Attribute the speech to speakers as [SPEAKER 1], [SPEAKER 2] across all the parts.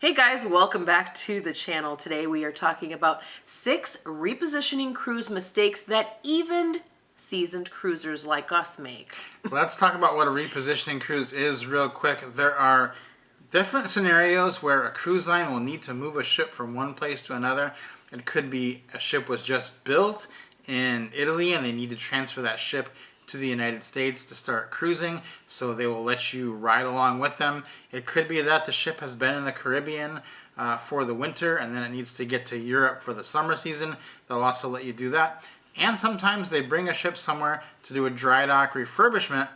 [SPEAKER 1] Hey guys, welcome back to the channel. Today we are talking about 6 repositioning cruise mistakes that even seasoned cruisers like us make.
[SPEAKER 2] Let's talk about what a repositioning cruise is real quick. There are different scenarios where a cruise line will need to move a ship from one place to another. It could be a ship was just built in Italy and they need to transfer that ship to the United States to start cruising, so they will let you ride along with them. It could be that the ship has been in the Caribbean for the winter and then it needs to get to Europe for the summer season. They'll also let you do that. And sometimes they bring a ship somewhere to do a dry dock refurbishment,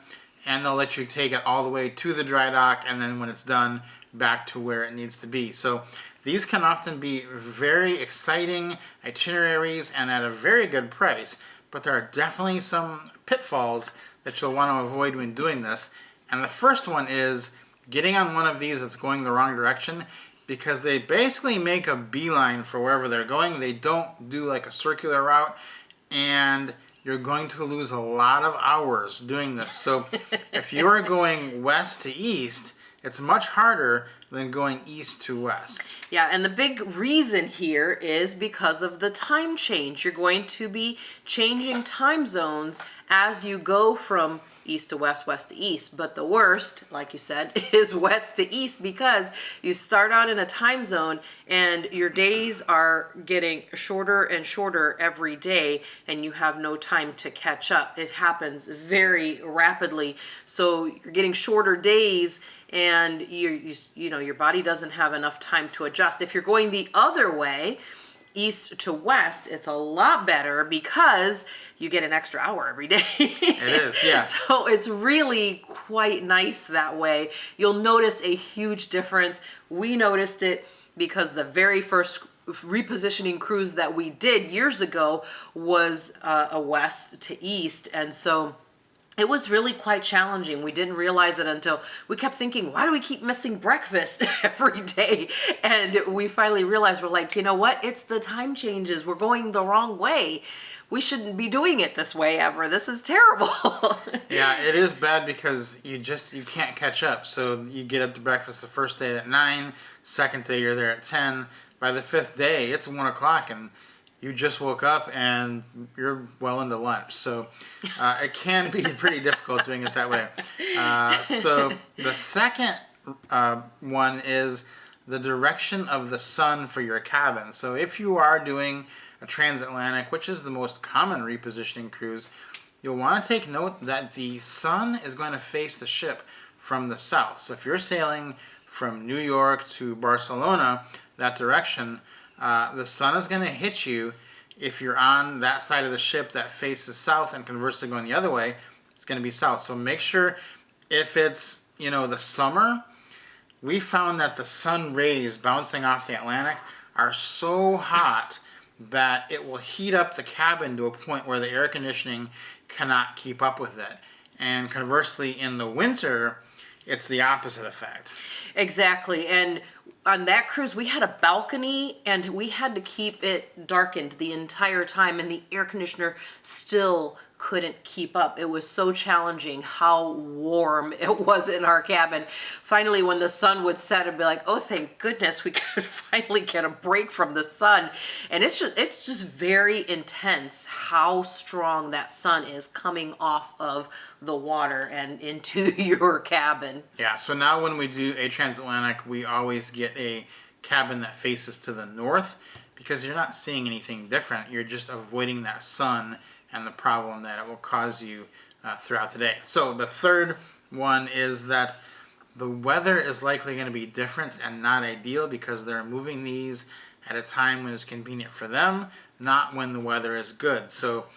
[SPEAKER 2] and they'll let you take it all the way to the dry dock, and then when it's done, back to where it needs to be. So these can often be very exciting itineraries and at a very good price, but there are definitely some pitfalls that you'll want to avoid when doing this. And the first one is getting on one of these that's going the wrong direction, because they basically make a beeline for wherever they're going. They don't do like a circular route, and you're going to lose a lot of hours doing this. So if you're going west to east, it's much harder than going east to west.
[SPEAKER 1] Yeah, and the big reason here is because of the time change. You're going to be changing time zones as you go from east to west, west to east. But the worst, like you said, is west to east, because you start out in a time zone and your days are getting shorter and shorter every day, and you have no time to catch up. It happens very rapidly. So you're getting shorter days, and you know your body doesn't have enough time to adjust. If you're going the other way, east to west, it's a lot better because you get an extra hour every day.
[SPEAKER 2] It is, yeah.
[SPEAKER 1] So it's really quite nice that way. You'll notice a huge difference. We noticed it because the very first repositioning cruise that we did years ago was a west to east, and so it was really quite challenging. We didn't realize it until we kept thinking, why do we keep missing breakfast every day? And we finally realized, we're like, you know what? It's the time changes. We're going the wrong way. We shouldn't be doing it this way ever. This is terrible.
[SPEAKER 2] Yeah, it is bad because you can't catch up. So you get up to breakfast the first day at 9, second day you're there at 10. By the 5th day, it's 1 o'clock and you just woke up and you're well into lunch. So it can be pretty difficult doing it that way. So the second one is the direction of the sun for your cabin. So if you are doing a transatlantic, which is the most common repositioning cruise, you'll want to take note that the sun is going to face the ship from the south. So if you're sailing from New York to Barcelona, that direction, the sun is going to hit you. If you're on that side of the ship that faces south, and conversely going the other way, it's going to be south. So make sure, if it's, the summer, we found that the sun rays bouncing off the Atlantic are so hot that it will heat up the cabin to a point where the air conditioning cannot keep up with it. And conversely, in the winter, it's the opposite effect.
[SPEAKER 1] Exactly. And on that cruise, we had a balcony and we had to keep it darkened the entire time, and the air conditioner still couldn't keep up. It was so challenging how warm it was in our cabin. Finally, when the sun would set, it'd be like, oh, thank goodness we could finally get a break from the sun. And it's just very intense how strong that sun is coming off of the water and into your cabin.
[SPEAKER 2] Yeah, so now when we do a transatlantic, we always get a cabin that faces to the north, because you're not seeing anything different. You're just avoiding that sun and the problem that it will cause you throughout the day. So the third one is that the weather is likely going to be different and not ideal, because they're moving these at a time when it's convenient for them, not when the weather is good. So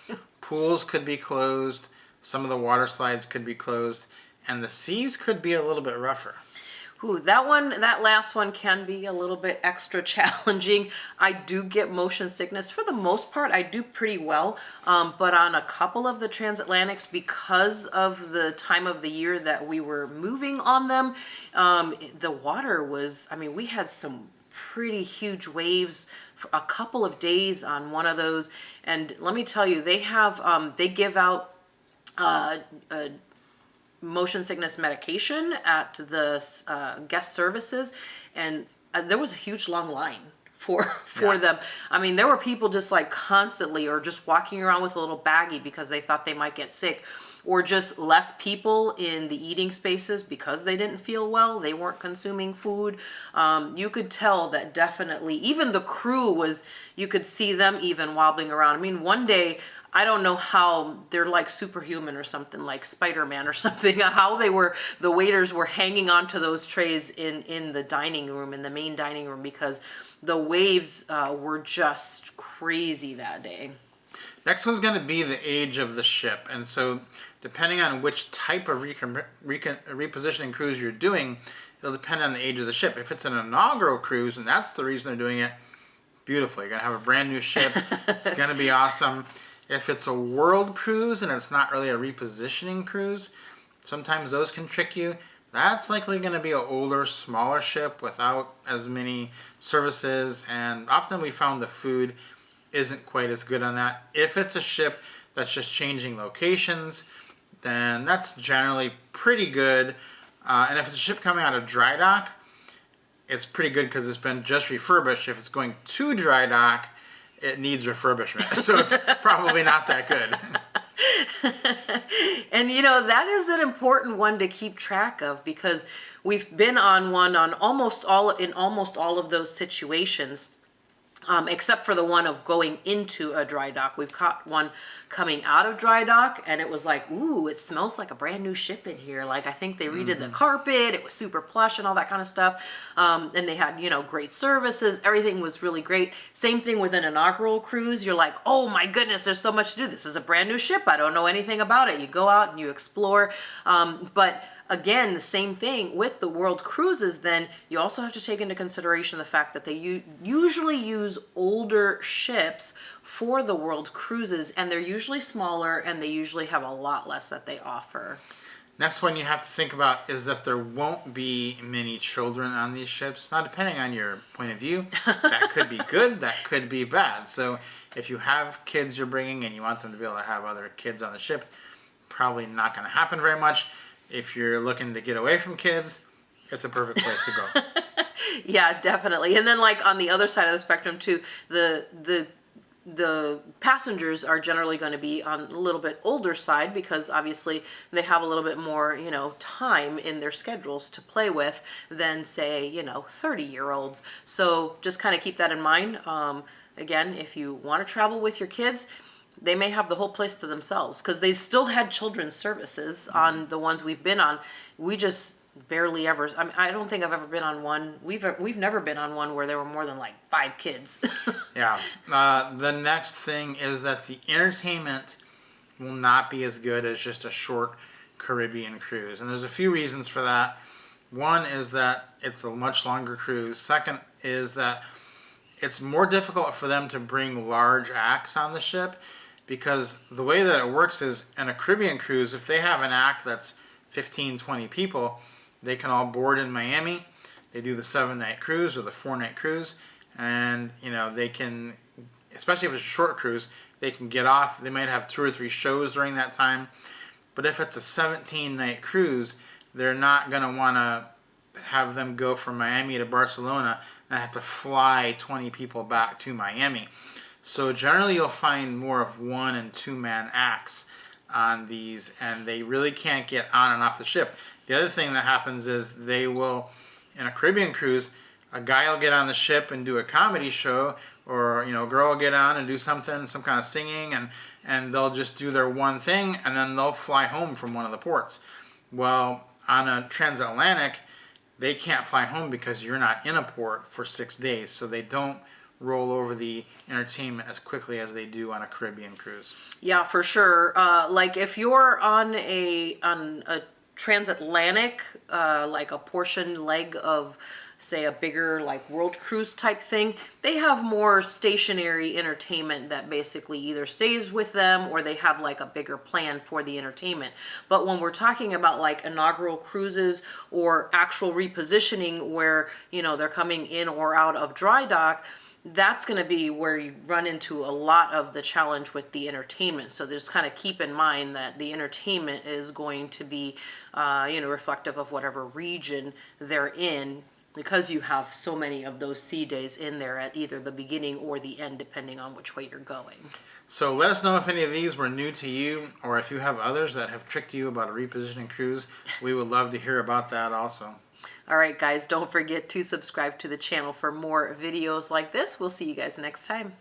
[SPEAKER 2] pools could be closed, some of the water slides could be closed, and the seas could be a little bit rougher.
[SPEAKER 1] Ooh, that last one can be a little bit extra challenging. I do get motion sickness. For the most part, I do pretty well. But on a couple of the transatlantics, because of the time of the year that we were moving on them, the water was, we had some pretty huge waves for a couple of days on one of those. And let me tell you, they give out motion sickness medication at the guest services, and there was a huge long line for them. I mean, there were people just like constantly or just walking around with a little baggie because they thought they might get sick, or just less people in the eating spaces because they didn't feel well. They weren't consuming food. You could tell that definitely, even the crew was, you could see them even wobbling around. I mean, one day, I don't know how they're like superhuman or something, like Spider-Man or something, how the waiters were hanging onto those trays in the dining room, in the main dining room, because the waves were just crazy that day.
[SPEAKER 2] Next one's going to be the age of the ship. And so depending on which type of repositioning cruise you're doing, it'll depend on the age of the ship. If it's an inaugural cruise, and that's the reason they're doing it, beautiful. You're going to have a brand new ship. It's going to be awesome. If it's a world cruise and it's not really a repositioning cruise, sometimes those can trick you. That's likely going to be an older, smaller ship without as many services, and often we found the food isn't quite as good on that. If it's a ship that's just changing locations, then that's generally pretty good. And if it's a ship coming out of dry dock, it's pretty good because it's been just refurbished. If it's going to dry dock, it needs refurbishment. So it's probably not that good.
[SPEAKER 1] And you know, that is an important one to keep track of, because we've been on one on almost all of those situations. Except for the one of going into a dry dock. We've caught one coming out of dry dock, and it was like, ooh, it smells like a brand new ship in here. Like, I think they redid the carpet. It was super plush and all that kind of stuff. And they had, great services. Everything was really great. Same thing with an inaugural cruise. You're like, oh my goodness, there's so much to do. This is a brand new ship. I don't know anything about it. You go out and you explore. But again, the same thing with the world cruises. Then you also have to take into consideration the fact that they usually use older ships for the world cruises, and they're usually smaller, and they usually have a lot less that they offer.
[SPEAKER 2] Next one you have to think about is that there won't be many children on these ships. Now, depending on your point of view, that could be good, that could be bad. So if you have kids you're bringing and you want them to be able to have other kids on the ship, probably not going to happen very much. If you're looking to get away from kids, it's a perfect place to go.
[SPEAKER 1] Yeah, definitely. And then, like, on the other side of the spectrum too, the passengers are generally going to be on a little bit older side, because obviously they have a little bit more, time in their schedules to play with than, say, 30-year-olds. So just kind of keep that in mind. Again, if you want to travel with your kids, they may have the whole place to themselves, because they still had children's services on the ones we've been on. We just barely ever. I mean, I don't think I've ever been on one. We've never been on one where there were more than like 5 kids.
[SPEAKER 2] Yeah. The next thing is that the entertainment will not be as good as just a short Caribbean cruise, and there's a few reasons for that. One is that it's a much longer cruise. Second is that it's more difficult for them to bring large acts on the ship, because the way that it works is, in a Caribbean cruise, if they have an act that's 15, 20 people, they can all board in Miami. They do the 7-night cruise or the 4-night cruise, and they can, especially if it's a short cruise, they can get off. They might have 2 or 3 shows during that time. But if it's a 17-night cruise, they're not going to want to have them go from Miami to Barcelona and have to fly 20 people back to Miami. So generally you'll find more of 1- and 2-man acts on these, and they really can't get on and off the ship. The other thing that happens is they will, in a Caribbean cruise, a guy will get on the ship and do a comedy show, or a girl will get on and do something, some kind of singing, and they'll just do their one thing, and then they'll fly home from one of the ports. Well, on a transatlantic, they can't fly home because you're not in a port for 6 days, so they don't roll over the entertainment as quickly as they do on a Caribbean cruise.
[SPEAKER 1] Yeah, for sure. Like if you're on a transatlantic, like a portion leg of, say, a bigger like world cruise type thing, they have more stationary entertainment that basically either stays with them, or they have like a bigger plan for the entertainment. But when we're talking about like inaugural cruises or actual repositioning where they're coming in or out of dry dock, that's going to be where you run into a lot of the challenge with the entertainment. So just kind of keep in mind that the entertainment is going to be reflective of whatever region they're in. because you have so many of those sea days in there at either the beginning or the end, depending on which way you're going.
[SPEAKER 2] So let us know if any of these were new to you, or if you have others that have tricked you about a repositioning cruise. We would love to hear about that also.
[SPEAKER 1] All right, guys, don't forget to subscribe to the channel for more videos like this. We'll see you guys next time.